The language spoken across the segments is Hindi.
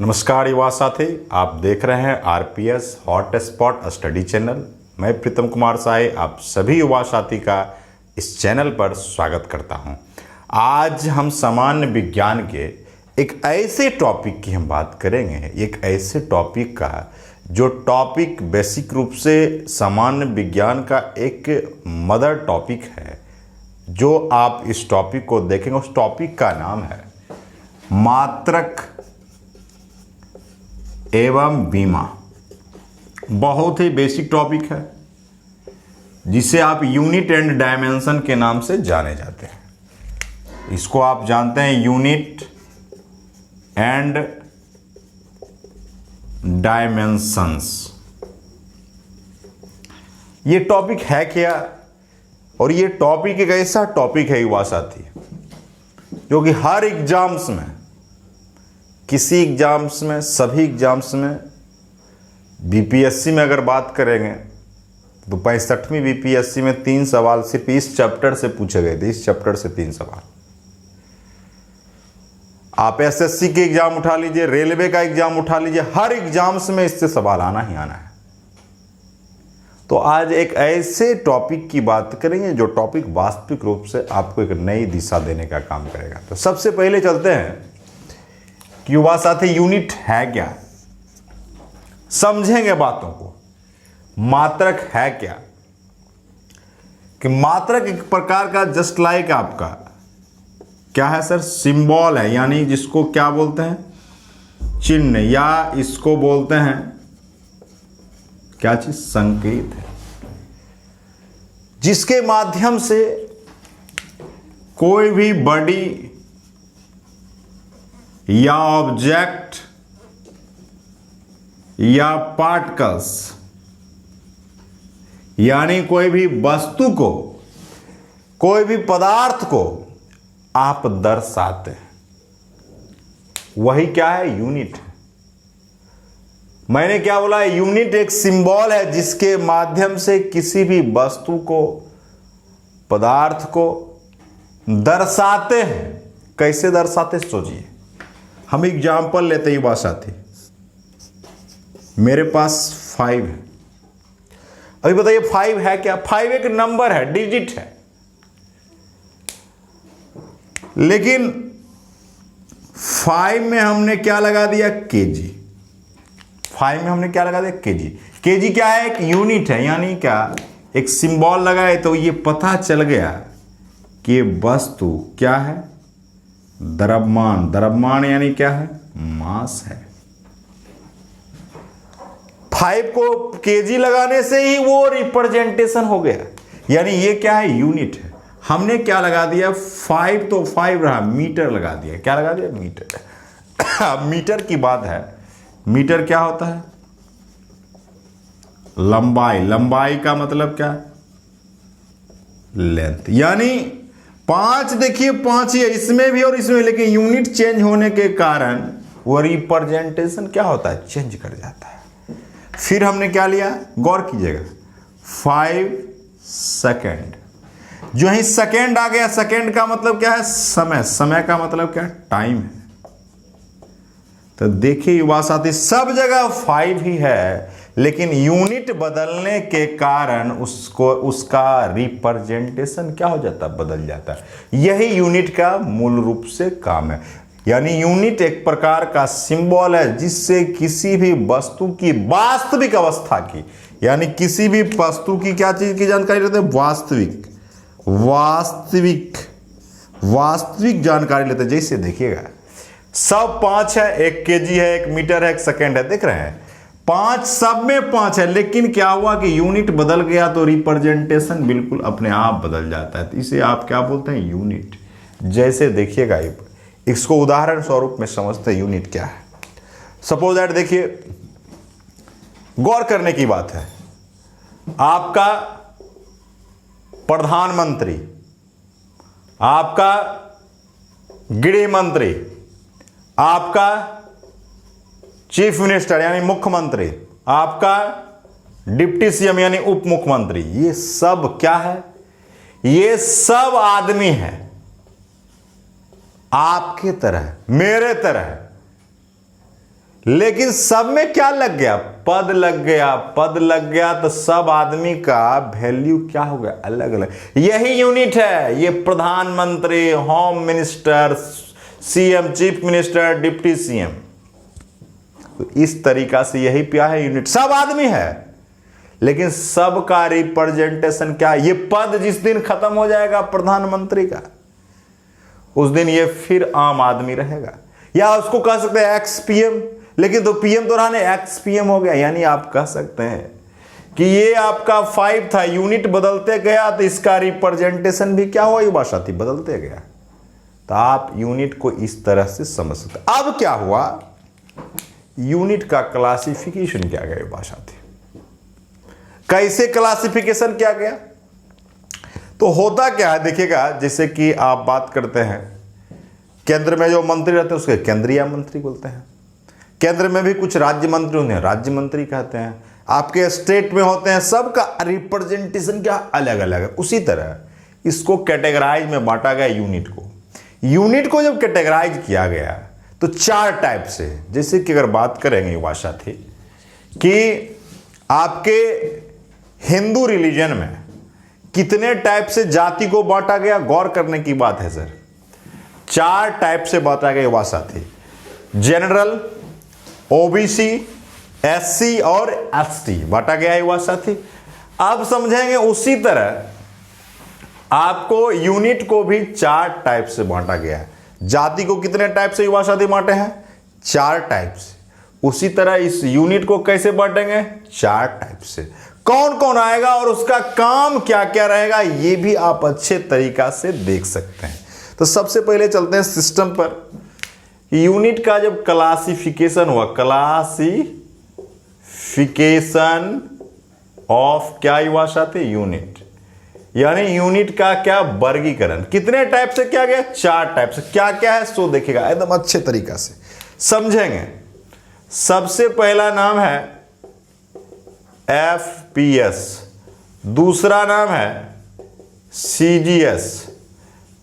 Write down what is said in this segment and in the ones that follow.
नमस्कार युवा साथी, आप देख रहे हैं RPS hot spot study channel. मैं प्रीतम कुमार साय आप सभी युवा साथी का इस चैनल पर स्वागत करता हूं। आज हम सामान्य विज्ञान के एक ऐसे टॉपिक की हम बात करेंगे, एक ऐसे टॉपिक का जो टॉपिक बेसिक रूप से सामान्य विज्ञान का एक मदर टॉपिक है। जो आप इस टॉपिक को देखेंगे उस टॉपिक का नाम है मात्रक एवं बीमा। बहुत ही बेसिक टॉपिक है जिसे आप यूनिट एंड डायमेंशन के नाम से जाने जाते हैं। इसको आप जानते हैं यूनिट एंड डायमेंशंस। ये टॉपिक है क्या? और ये टॉपिक एक ऐसा टॉपिक है युवा साथी जो कि हर एग्जाम्स में, किसी एग्जाम्स में, सभी एग्जाम्स में, बीपीएससी में अगर बात करेंगे तो 65वीं बीपीएससी में 3 सवाल सिर्फ इस चैप्टर से पूछे गए थे। इस चैप्टर से 3 सवाल। आप एसएससी के एग्जाम उठा लीजिए, रेलवे का एग्जाम उठा लीजिए, हर एग्जाम्स में इससे सवाल आना ही आना है। तो आज एक ऐसे टॉपिक की बात करेंगे जो टॉपिक वास्तविक रूप से आपको एक नई दिशा देने का काम करेगा। तो सबसे पहले चलते हैं कि युवा साथी यूनिट है क्या, समझेंगे बातों को। मात्रक है क्या? कि मात्रक एक प्रकार का जस्ट लाइक आपका क्या है सर, सिंबल है, यानी जिसको क्या बोलते हैं, चिन्ह, या इसको बोलते हैं क्या चीज, संकेत है, जिसके माध्यम से कोई भी बॉडी या ऑब्जेक्ट या पार्टिकल्स, यानी कोई भी वस्तु को, कोई भी पदार्थ को आप दर्शाते हैं, वही क्या है, यूनिट है। मैंने क्या बोला? यूनिट एक सिंबल है जिसके माध्यम से किसी भी वस्तु को, पदार्थ को दर्शाते हैं। कैसे दर्शाते सोचिए। हम एग्जाम्पल लेते ही बात साथी, मेरे पास 5 है। अभी बताइए 5 है क्या? 5 एक नंबर है, डिजिट है। लेकिन 5 में हमने क्या लगा दिया, केजी। 5 में हमने क्या लगा दिया, केजी। केजी क्या है? एक यूनिट है, यानी क्या, एक सिंबल लगाए तो ये पता चल गया कि ये वस्तु क्या है, द्रव्यमान। द्रव्यमान यानी क्या है, मास है। 5 को केजी लगाने से ही वो रिप्रेजेंटेशन हो गया, यानी ये क्या है, यूनिट है। हमने क्या लगा दिया, 5 तो 5 रहा, मीटर लगा दिया। क्या लगा दिया, मीटर। अब मीटर की बात है, मीटर क्या होता है, लंबाई। लंबाई का मतलब क्या है, लेंथ। यानी 5, देखिए 5 ही है इसमें भी और इसमें, लेकिन यूनिट चेंज होने के कारण वो रिप्रेजेंटेशन क्या होता है, चेंज कर जाता है। फिर हमने क्या लिया, गौर कीजिएगा, 5 सेकेंड। जो ही सेकेंड आ गया, सेकेंड का मतलब क्या है, समय। समय का मतलब क्या है, टाइम है। तो देखिए युवा साथी, सब जगह 5 ही है, लेकिन यूनिट बदलने के कारण उसको, उसका रिप्रेजेंटेशन क्या हो जाता है, बदल जाता है। यही यूनिट का मूल रूप से काम है। यानी यूनिट एक प्रकार का सिंबल है जिससे किसी भी वस्तु की वास्तविक अवस्था की, यानी किसी भी वस्तु की क्या चीज की जानकारी लेते हैं, वास्तविक वास्तविक जानकारी लेते हैं। जैसे देखिएगा, सब 5 है, 1 केजी है, 1 मीटर है, 1 सेकेंड है, देख रहे हैं 5, सब में 5 है, लेकिन क्या हुआ कि यूनिट बदल गया तो रिप्रेजेंटेशन बिल्कुल अपने आप बदल जाता है। तो इसे आप क्या बोलते हैं, यूनिट। जैसे देखिएगा, इसको उदाहरण स्वरूप में समझते हैं यूनिट क्या है। सपोज दैट, देखिए गौर करने की बात है, आपका प्रधानमंत्री, आपका गृह मंत्री, आपका चीफ मिनिस्टर यानी मुख्यमंत्री, आपका डिप्टी सीएम यानी उप मुख्यमंत्री, ये सब क्या है, ये सब आदमी है, आपके तरह, मेरे तरह। लेकिन सब में क्या लग गया, पद लग गया। पद लग गया तो सब आदमी का वैल्यू क्या हो गया, अलग अलग। यही यूनिट है, ये प्रधानमंत्री, home minister, CM, chief minister, deputy CM, तो इस तरीका से यही क्या है, यूनिट। सब आदमी है लेकिन सबका रिप्रेजेंटेशन क्या है। ये पद जिस दिन खत्म हो जाएगा प्रधानमंत्री का, उस दिन ये फिर आम आदमी रहेगा। या उसको कह सकते हैं एक्स पीएम, लेकिन तो पीएम तो रहा नहीं, एक्स पीएम हो गया। यानी आप कह सकते हैं कि ये आपका 5 था, यूनिट बदलते गया तो इसका रिप्रेजेंटेशन भी क्या हुआ युवा साथी, बदलते गया। तो आप यूनिट को इस तरह से समझ सकते। अब क्या हुआ, यूनिट का क्लासिफिकेशन किया गया युवा साथी। कैसे क्लासिफिकेशन किया गया, तो होता क्या है देखिएगा, जैसे कि आप बात करते हैं केंद्र में जो मंत्री रहते हैं उसके केंद्रीय मंत्री बोलते हैं, केंद्र में भी कुछ राज्य मंत्री होते हैं, राज्य मंत्री कहते हैं, आपके स्टेट में होते हैं, सबका रिप्रेजेंटेशन क्या अलग अलग है। उसी तरह इसको कैटेगराइज में बांटा गया यूनिट को। यूनिट को जब कैटेगराइज किया गया तो 4 टाइप से, जैसे कि अगर बात करेंगे युवा साथी कि आपके हिंदू रिलीजन में कितने टाइप से जाति को बांटा गया, गौर करने की बात है सर। 4 टाइप से बांटा गया युवा साथी, जनरल, ओबीसी, एससी और एसटी बांटा गया है युवा साथी। अब समझेंगे उसी तरह आपको यूनिट को भी 4 टाइप से बांटा गया है। जाति को कितने टाइप से युवा साथी बांटे हैं, 4 टाइप से। उसी तरह इस यूनिट को कैसे बांटेंगे, 4 टाइप से। कौन कौन आएगा और उसका काम क्या क्या रहेगा, ये भी आप अच्छे तरीका से देख सकते हैं। तो सबसे पहले चलते हैं सिस्टम पर। यूनिट का जब क्लासिफिकेशन हुआ, क्लासिफिकेशन ऑफ क्या युवा साथी, यूनिट, यानी यूनिट का क्या वर्गीकरण, कितने टाइप से किया गया, 4 टाइप से। क्या क्या है सो देखिएगा एकदम अच्छे तरीका से समझेंगे। सबसे पहला नाम है एफपीएस, दूसरा नाम है सीजीएस,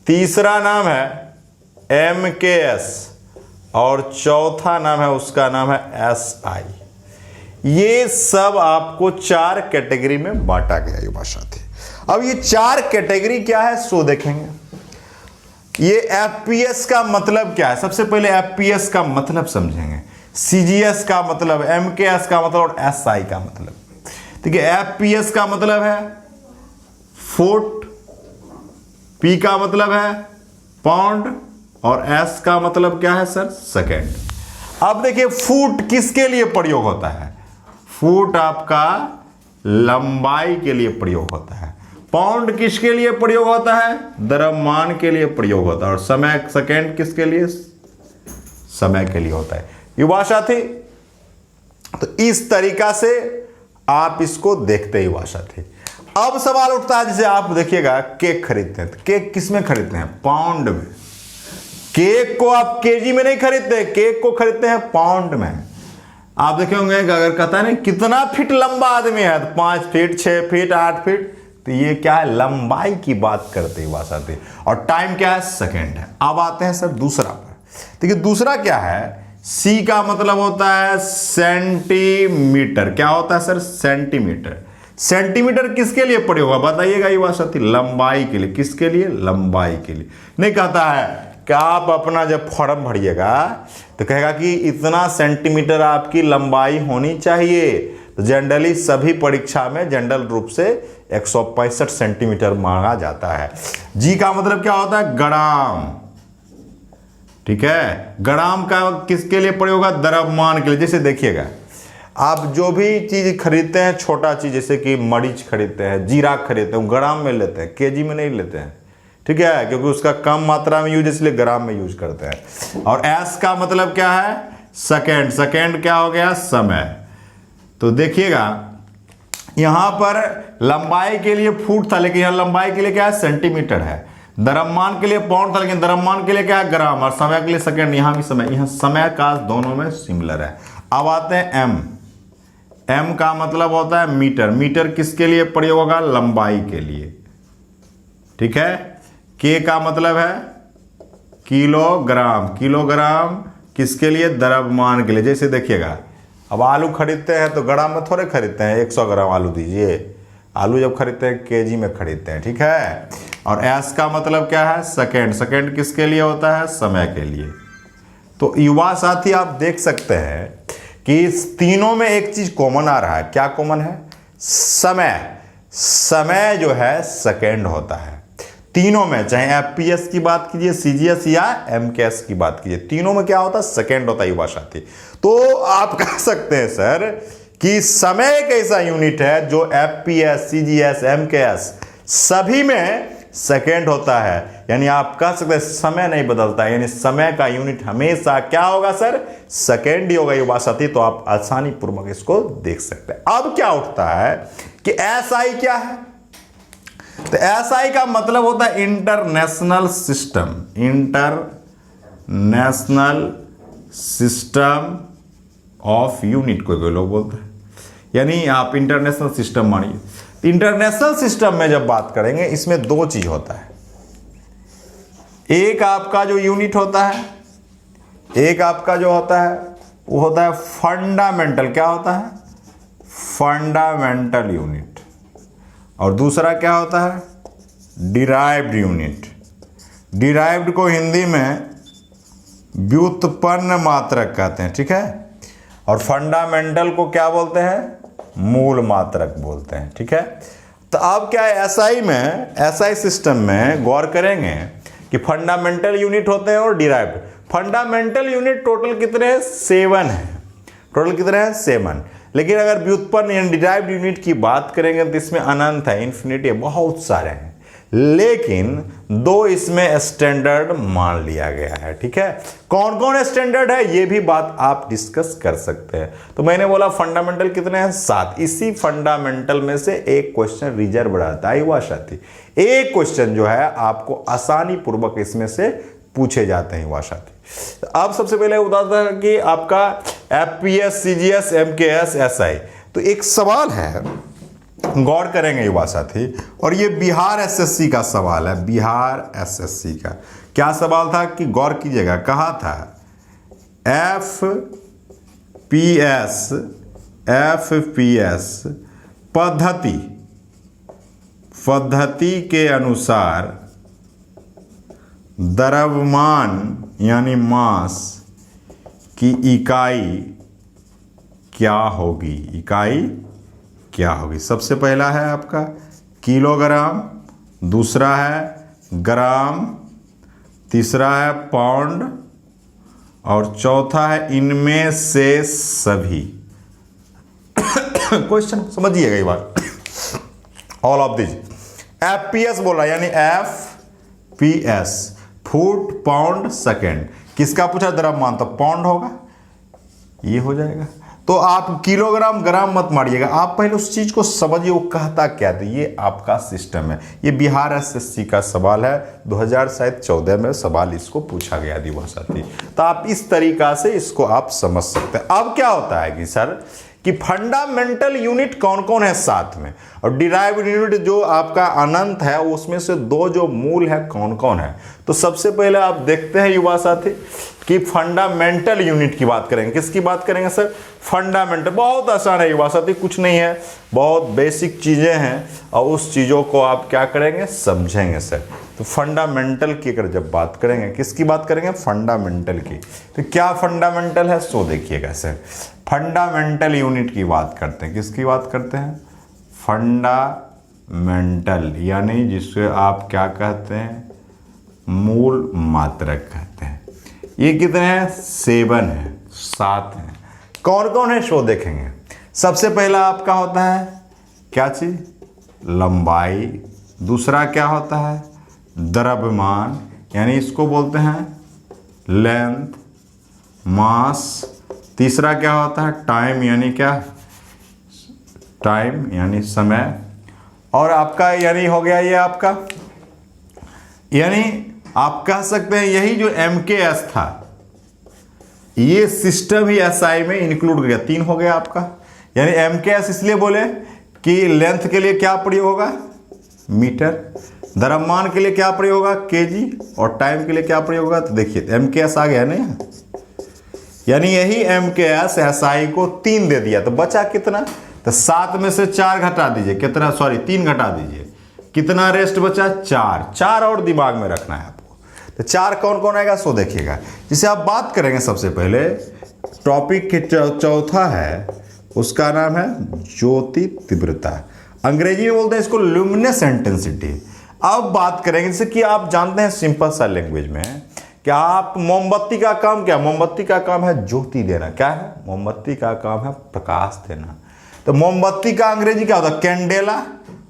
तीसरा नाम है एमकेएस और चौथा नाम है, उसका नाम है एसआई। ये सब आपको 4 कैटेगरी में बांटा गया युवा साथी। अब ये 4 कैटेगरी क्या है सो देखेंगे। ये एफपीएस का मतलब क्या है, सबसे पहले एफपीएस का मतलब समझेंगे, सीजीएस का मतलब, एमकेएस का मतलब और एसआई का मतलब। ठीक है, एफपीएस का मतलब है फुट, पी का मतलब है पाउंड और एस का मतलब क्या है सर, सेकेंड। अब देखिए फुट किसके लिए प्रयोग होता है, फुट आपका लंबाई के लिए प्रयोग होता है, पाउंड किसके लिए प्रयोग होता है, द्रव्यमान के लिए प्रयोग होता है, और समय, सेकेंड किसके लिए, समय के लिए होता है युवा साथी। तो इस तरीका से आप इसको देखते हैं युवा साथी। अब सवाल उठता है, जैसे आप देखिएगा केक खरीदते हैं, तो केक किस में खरीदते हैं, पाउंड में। केक को आप केजी में नहीं खरीदते, केक को खरीदते हैं पाउंड में। आप देखे होंगे अगर कहता है ना कितना फीट लंबा आदमी है, तो 5 फीट, 6 फीट, 8 फीट, तो ये क्या है, लंबाई की बात करते हैं युवा साथी। और टाइम क्या है, सेकेंड है। अब आते हैं सर दूसरा पर। देखिए दूसरा क्या है, सी का मतलब होता है सेंटीमीटर। क्या होता है सर, सेंटीमीटर। सेंटीमीटर किसके लिए प्रयोग होगा बताइएगा युवा साथी, लंबाई के लिए। किसके लिए, लंबाई के लिए। नहीं कहता है कि आप अपना जब फॉर्म भरिएगा तो कहेगा कि इतना सेंटीमीटर आपकी लंबाई होनी चाहिए। तो जनरली सभी परीक्षा में जनरल रूप से 165 सेंटीमीटर मांगा जाता है। जी का मतलब क्या होता है, ग्राम। ठीक है, ग्राम का किसके लिए प्रयोग होगा, द्रव्यमान के लिए। जैसे देखिएगा आप जो भी चीज खरीदते हैं, छोटा चीज जैसे कि मरीच खरीदते हैं, जीरा खरीदते हैं, ग्राम में लेते हैं, केजी में नहीं लेते हैं। ठीक है, क्योंकि उसका कम मात्रा में यूज, इसलिए ग्राम में यूज करते हैं। और एस का मतलब क्या है, सेकेंड। सेकेंड क्या हो गया, समय। तो देखिएगा यहां पर लंबाई के लिए फुट था, लेकिन यहां लंबाई के लिए क्या है, सेंटीमीटर है। द्रव्यमान के लिए पाउंड था, लेकिन द्रव्यमान के लिए क्या है, ग्राम। और समय के लिए सेकेंड। यहां भी समय, यहां समय का दोनों में सिमिलर है। अब आते हैं एम। एम का मतलब होता है मीटर। मीटर किसके लिए प्रयोग होगा, लंबाई के लिए। ठीक है, के का मतलब है किलोग्राम। किलोग्राम किसके लिए? द्रव्यमान के लिए। जैसे देखिएगा, अब आलू खरीदते हैं तो ग्राम में थोड़े खरीदते हैं, 100 ग्राम आलू दीजिए। आलू जब खरीदते हैं केजी में खरीदते हैं, ठीक है। और एस का मतलब क्या है? सेकेंड। सेकेंड किसके लिए होता है? समय के लिए। तो युवा साथी आप देख सकते हैं कि इस तीनों में एक चीज कॉमन आ रहा है। क्या कॉमन है? समय। समय जो है सेकेंड होता है तीनों में, चाहे एफपीएस की बात कीजिए, सीजीएस या एमकेएस की बात कीजिए, तीनों में क्या होता है? सेकेंड होता है युवा साथी। तो आप कह सकते हैं सर कि समय एक ऐसा यूनिट है जो एफपीएस, सीजीएस, एमकेएस सभी में सेकेंड होता है। यानी आप कह सकते हैं समय नहीं बदलता है, यानी समय का यूनिट हमेशा क्या होगा सर? सेकेंड ही होगा युवा साथी। तो आप आसानी पूर्वक इसको देख सकते हैं। अब क्या उठता है कि एसआई क्या है? तो एसआई का मतलब होता है international system. International system of unit कोई लोग बोलते हैं, यानी आप इंटरनेशनल सिस्टम मानिए। इंटरनेशनल सिस्टम में जब बात करेंगे, इसमें दो चीज होता है। एक आपका जो यूनिट होता है, एक आपका जो होता है वो होता है फंडामेंटल। क्या होता है? Fundamental unit. और दूसरा क्या होता है? Derived unit. डिराइव्ड को हिंदी में व्युत्पन्न मात्रक कहते हैं, ठीक है। और फंडामेंटल को क्या बोलते हैं? मूल मात्रक बोलते हैं, ठीक है। तो अब क्या है, एसआई में, एसआई सिस्टम में गौर करेंगे कि फंडामेंटल यूनिट होते हैं और डिराइव्ड। फंडामेंटल यूनिट टोटल कितने हैं? 7 है। टोटल कितने हैं? 7। लेकिन अगर व्युत्पन्न यानी डिराइव्ड यूनिट की बात करेंगे तो इसमें अनंत है, इन्फिनिटी है, बहुत सारे हैं। लेकिन दो इसमें स्टैंडर्ड मान लिया गया है, ठीक है। कौन कौन स्टैंडर्ड है ये भी बात आप डिस्कस कर सकते हैं। तो मैंने बोला फंडामेंटल कितने हैं? 7। इसी फंडामेंटल में से एक क्वेश्चन रिजर्व रहता है युवा साथी। एक क्वेश्चन जो है आपको आसानी पूर्वक इसमें से पूछे जाते हैं युवा साथी। अब सबसे पहले बताता है कि आपका एफपीएस, सीजीएस, एमकेएस, एसआई। तो एक सवाल है, गौर करेंगे युवा साथी, और ये बिहार एसएससी का सवाल है। बिहार एसएससी का क्या सवाल था कि गौर कीजिएगा, कहा था एफपीएस पद्धति के अनुसार द्रव्यमान यानी मास की इकाई क्या होगी? इकाई क्या होगी? सबसे पहला है आपका किलोग्राम, दूसरा है ग्राम, तीसरा है पाउंड, और चौथा है इनमें से सभी। क्वेश्चन समझिएगा ये बात। ऑल ऑफ दिस एफपीएस बोला, यानी एफपीएस फुट पाउंड सेकेंड। किसका पूछा? द्रव्यमान, तो पाउंड होगा, ये हो जाएगा। तो आप किलोग्राम ग्राम मत मारिएगा, आप पहले उस चीज को समझिए वो कहता क्या था। ये आपका सिस्टम है। ये बिहार एसएससी का सवाल है, 2014 में सवाल इसको पूछा गया दिवस साथी। तो आप इस तरीका से इसको आप समझ सकते हैं। अब क्या होता है कि सर कि फंडामेंटल यूनिट कौन कौन है साथ में, और डिराइव्ड यूनिट जो आपका अनंत है उसमें से दो जो मूल है कौन कौन है। तो सबसे पहले आप देखते हैं युवा साथी कि फंडामेंटल यूनिट की बात करेंगे। किसकी बात करेंगे सर? फंडामेंटल। बहुत आसान है युवा साथी, कुछ नहीं है, बहुत बेसिक चीजें हैं, और उस चीजों को आप क्या करेंगे? समझेंगे सर। तो फंडामेंटल की अगर जब बात करेंगे, किसकी बात करेंगे? फंडामेंटल की। तो क्या फंडामेंटल है सो देखिएगा सर। फंडामेंटल यूनिट की बात करते हैं। किसकी बात करते हैं? फंडामेंटल, यानी जिससे आप क्या कहते हैं? मूल मात्रक कहते हैं। ये कितने हैं? 7 है, 7 हैं। कौन कौन है शो देखेंगे। सबसे पहला आपका होता है क्या चीज? लंबाई। दूसरा क्या होता है? द्रव्यमान, यानी इसको बोलते हैं लेंथ, मास। तीसरा क्या होता है? टाइम, यानी क्या? टाइम यानी समय। और आपका यानी हो गया ये आपका, यानी आप कह सकते हैं यही जो एमकेएस था, ये सिस्टम ही एसआई में इंक्लूड हो गया। 3 हो गया आपका। यानी एमकेएस इसलिए बोले कि लेंथ के लिए क्या प्रयोग होगा? मीटर। द्रव्यमान के लिए क्या प्रयोग होगा? केजी। और टाइम के लिए क्या प्रयोग होगा? तो देखिए एमकेएस आ गया ना, यानी यही एम के एस एसआई को 3 दे दिया, तो बचा कितना, तो 7 में से 4 घटा दीजिए, कितना, सॉरी 3 घटा दीजिए, कितना रेस्ट बचा, 4 और दिमाग में रखना है आपको। तो 4 कौन कौन आएगा सो देखिएगा। जिसे आप बात करेंगे सबसे पहले टॉपिक के चौथा है, उसका नाम है ज्योति तीव्रता, अंग्रेजी में बोलते हैं इसको ल्यूमिनस इंटेंसिटी। अब बात करेंगे जैसे कि आप जानते हैं सिंपल सा लैंग्वेज में कि आप मोमबत्ती का काम क्या, मोमबत्ती का काम है ज्योति देना, क्या है, मोमबत्ती का काम है प्रकाश देना। तो मोमबत्ती का अंग्रेजी क्या होता है, कैंडेला,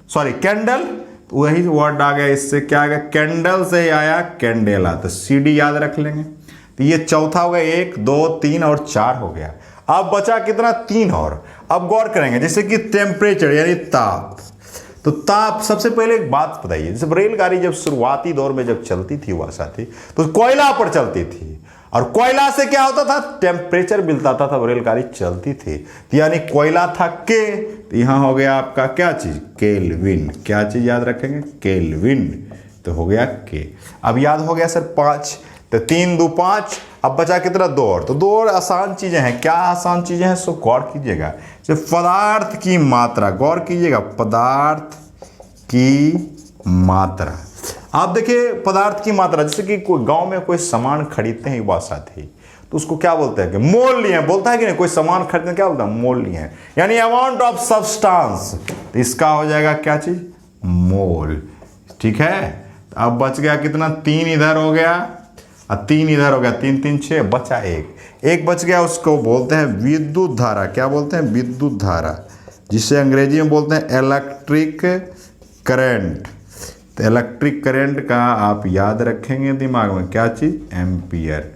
सॉरी कैंडल, तो वही वर्ड आ गया, इससे क्या आ गया, कैंडल से ही आया कैंडेला, तो CD याद रख लेंगे। तो ये चौथा हो गया, 1 2 3 और 4 हो गया। अब बचा कितना, 3 और। अब गौर करेंगे जैसे कि टेम्परेचर यानी ताप, तो ताप सबसे पहले एक बात बताइए, जैसे रेलगाड़ी जब शुरुआती दौर में जब चलती थी हुआ साथी, तो कोयला पर चलती थी, और कोयला से क्या होता था, टेम्परेचर मिलता था तब रेलगाड़ी चलती थी। तो यानी कोयला था के, तो यहां हो गया आपका क्या चीज, केल्विन, क्या चीज याद रखेंगे, केल्विन, तो हो गया के। अब याद हो गया सर 5, तो 3 2 5, अब बचा कितना, 2 और। तो 2 और आसान चीजें हैं, क्या आसान चीजें हैं, सो गौर कीजिएगा। जैसे पदार्थ की मात्रा, गौर कीजिएगा, पदार्थ की मात्रा। आप देखिए पदार्थ की मात्रा, जैसे कि कोई गांव में कोई सामान खरीदते हैं युवा साथी, तो उसको क्या बोलते हैं कि मोल लिए हैं, बोलता है कि नहीं, कोई सामान खरीदते हैं क्या बोलता है, मोल लिए हैं, यानी अमाउंट ऑफ सब्सटेंस, तो इसका हो जाएगा क्या चीज, मोल, ठीक है। अब बच गया कितना, 3 इधर हो गया और 3 इधर हो गया, 3 3 6, बचा 1 बच गया, उसको बोलते हैं विद्युत धारा, क्या बोलते हैं, विद्युत धारा, जिसे अंग्रेजी में बोलते हैं इलेक्ट्रिक करंट। तो इलेक्ट्रिक करंट का आप याद रखेंगे दिमाग में, क्या चीज, एम्पियर,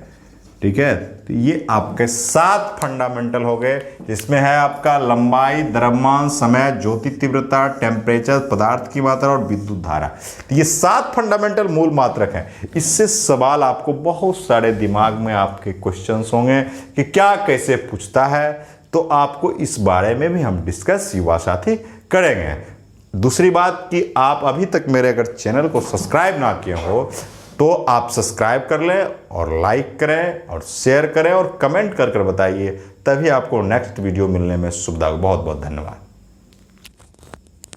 ठीक है। तो ये आपके 7 फंडामेंटल हो गए, जिसमें है आपका लंबाई, द्रव्यमान, समय, ज्योति तीव्रता, टेम्परेचर, पदार्थ की मात्रा और विद्युत धारा। तो ये 7 फंडामेंटल मूल मात्रक हैं। इससे सवाल आपको बहुत सारे दिमाग में आपके क्वेश्चंस होंगे कि क्या कैसे पूछता है, तो आपको इस बारे में भी हम डिस्कस युवा साथी करेंगे। दूसरी बात कि आप अभी तक मेरे अगर चैनल को सब्सक्राइब ना किए हो तो आप सब्सक्राइब कर लें और लाइक करें और शेयर करें और कमेंट कर बताइए, तभी आपको नेक्स्ट वीडियो मिलने में सुविधा हो। बहुत बहुत धन्यवाद।